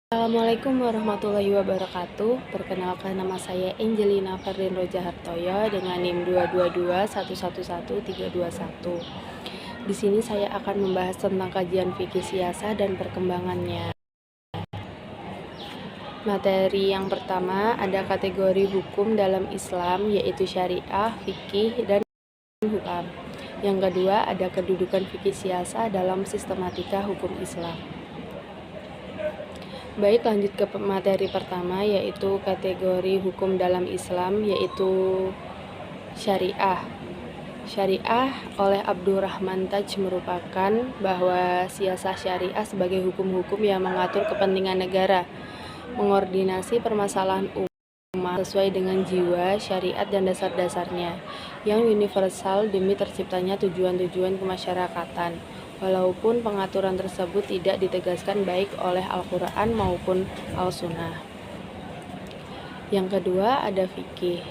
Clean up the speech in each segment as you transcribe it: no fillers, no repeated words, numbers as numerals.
Assalamualaikum warahmatullahi wabarakatuh. Perkenalkan, nama saya Angelina Ferdin Roja Hartoyo dengan NIM 222111321. Di sini saya akan membahas tentang kajian fikih siasah dan perkembangannya. Materi yang pertama ada kategori hukum dalam Islam, yaitu syariah, fikih, dan hukam. Yang kedua ada kedudukan fikih siasah dalam sistematika hukum Islam. Baik, lanjut ke materi pertama, yaitu kategori hukum dalam Islam, yaitu syariah. Syariah oleh Abdurrahman Taj merupakan bahwa siasah syariah sebagai hukum-hukum yang mengatur kepentingan negara, mengordinasi permasalahan umat sesuai dengan jiwa, syariat, dan dasar-dasarnya, yang universal demi terciptanya tujuan-tujuan kemasyarakatan. Walaupun pengaturan tersebut tidak ditegaskan baik oleh Al-Quran maupun Al-Sunnah. Yang kedua ada fikih.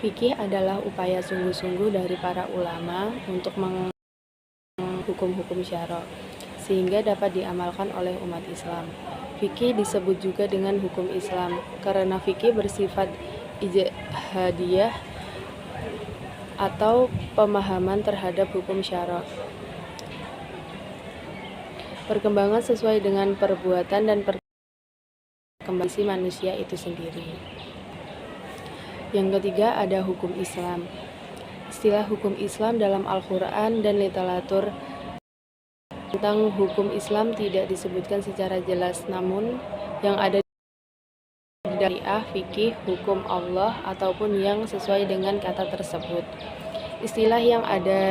Fikih adalah upaya sungguh-sungguh dari para ulama untuk menghukum-hukum syara, sehingga dapat diamalkan oleh umat Islam. Fikih disebut juga dengan hukum Islam, karena fikih bersifat ijtihadiyah atau pemahaman terhadap hukum syara. Perkembangan sesuai dengan perbuatan dan perkembangan manusia itu sendiri. Yang ketiga ada hukum Islam. Istilah hukum Islam dalam Al-Quran dan literatur tentang hukum Islam tidak disebutkan secara jelas, namun yang ada di syariah, fikih, hukum Allah, ataupun yang sesuai dengan kata tersebut. Istilah yang ada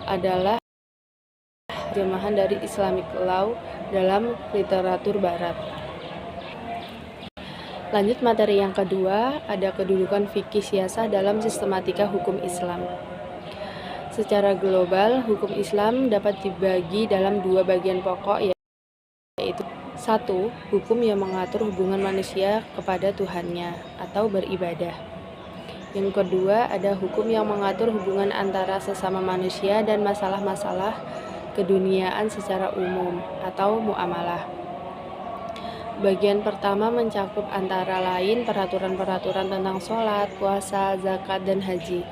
adalah terjemahan dari Islamic Law dalam literatur barat. Lanjut materi yang kedua, ada kedudukan fikih siasah dalam sistematika hukum Islam. Secara global, hukum Islam dapat dibagi dalam dua bagian pokok, yaitu 1. Hukum yang mengatur hubungan manusia kepada Tuhannya atau beribadah. Yang kedua, ada hukum yang mengatur hubungan antara sesama manusia dan masalah-masalah keduniaan secara umum atau muamalah. Bagian pertama mencakup antara lain peraturan-peraturan tentang sholat, puasa, zakat, dan haji.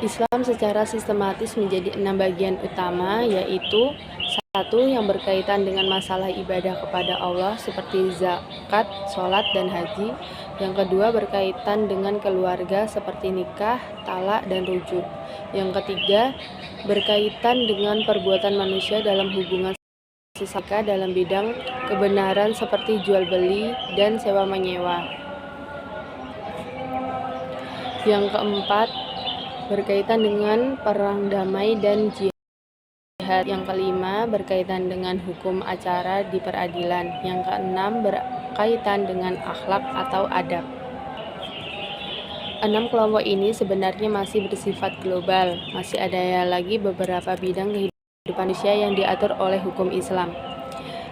Islam secara sistematis menjadi 6 bagian utama, yaitu 1. Yang berkaitan dengan masalah ibadah kepada Allah seperti zakat, sholat, dan haji. Yang kedua berkaitan dengan keluarga seperti nikah, talak, dan rujuk. Yang ketiga berkaitan dengan perbuatan manusia dalam hubungan sesama dalam bidang kebenaran seperti jual beli dan sewa menyewa. Yang keempat berkaitan dengan perang damai dan jihad. Yang kelima berkaitan dengan hukum acara di peradilan. Yang keenam berkaitan dengan akhlak atau adab. 6 kelompok ini sebenarnya masih bersifat global. Masih ada lagi beberapa bidang kehidupan manusia yang diatur oleh hukum Islam.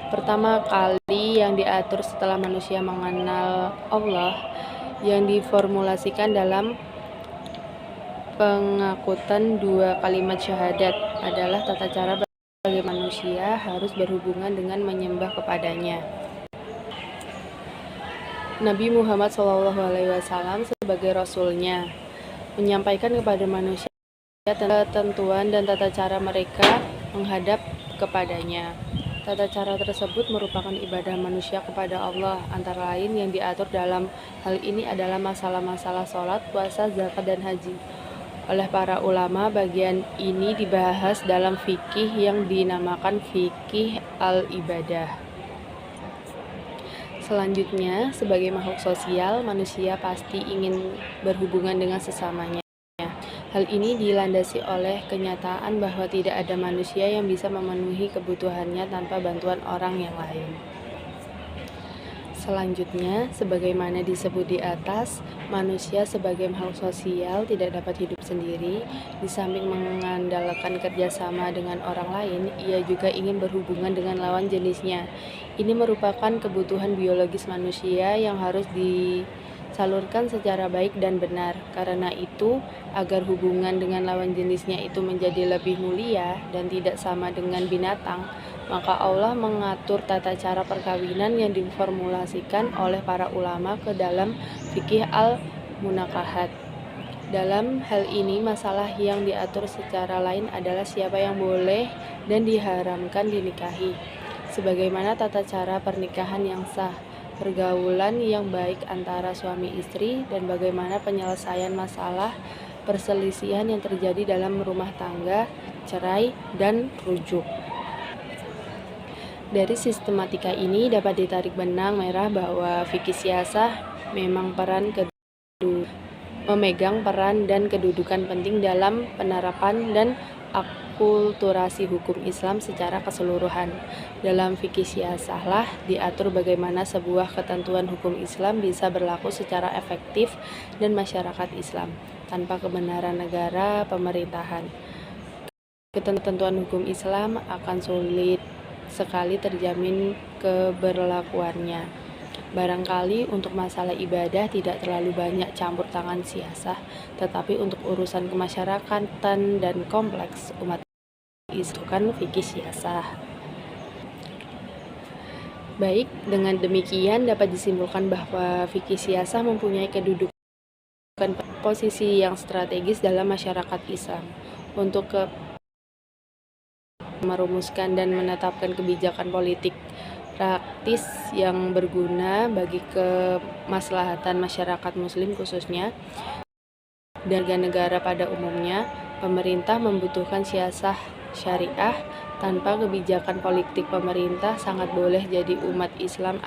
Pertama kali yang diatur setelah manusia mengenal Allah, yang diformulasikan dalam pengakutan 2 kalimat syahadat adalah tata cara bagaimana manusia harus berhubungan dengan menyembah kepadanya. Nabi Muhammad SAW sebagai Rasulnya menyampaikan kepada manusia ketentuan dan tata cara mereka menghadap kepadanya. Tata cara tersebut merupakan ibadah manusia kepada Allah, antara lain yang diatur dalam hal ini adalah masalah-masalah sholat, puasa, zakat, dan haji. Oleh para ulama, bagian ini dibahas dalam fikih yang dinamakan fikih al-ibadah. Selanjutnya, sebagai makhluk sosial, manusia pasti ingin berhubungan dengan sesamanya. Hal ini dilandasi oleh kenyataan bahwa tidak ada manusia yang bisa memenuhi kebutuhannya tanpa bantuan orang yang lain. Selanjutnya, sebagaimana disebut di atas, manusia sebagai makhluk sosial tidak dapat hidup sendiri. Di samping mengandalkan kerjasama dengan orang lain, ia juga ingin berhubungan dengan lawan jenisnya. Ini merupakan kebutuhan biologis manusia yang harus salurkan secara baik dan benar. Karena itu, agar hubungan dengan lawan jenisnya itu menjadi lebih mulia dan tidak sama dengan binatang, maka Allah mengatur tata cara perkawinan yang diformulasikan oleh para ulama ke dalam fikih al-munakahat. Dalam hal ini, masalah yang diatur secara lain adalah siapa yang boleh dan diharamkan dinikahi, sebagaimana tata cara pernikahan yang sah, pergaulan yang baik antara suami istri, dan bagaimana penyelesaian masalah perselisihan yang terjadi dalam rumah tangga, cerai, dan rujuk. Dari sistematika ini dapat ditarik benang merah bahwa fikih siasah memang memegang peran dan kedudukan penting dalam penerapan dan akulturasi hukum Islam secara keseluruhan. Dalam fikih siasahlah diatur bagaimana sebuah ketentuan hukum Islam bisa berlaku secara efektif dan masyarakat Islam tanpa kebenaran negara pemerintahan. Ketentuan hukum Islam akan sulit sekali terjamin keberlakuannya. Barangkali untuk masalah ibadah tidak terlalu banyak campur tangan siasah, tetapi untuk urusan kemasyarakatan dan kompleks umat Islam fikih siasah. Baik, dengan demikian dapat disimpulkan bahwa fikih siasah mempunyai kedudukan posisi yang strategis dalam masyarakat Islam untuk merumuskan dan menetapkan kebijakan politik praktis yang berguna bagi kemaslahatan masyarakat muslim khususnya dan negara pada umumnya. Pemerintah membutuhkan siasah syariah. Tanpa kebijakan politik pemerintah sangat boleh jadi umat Islam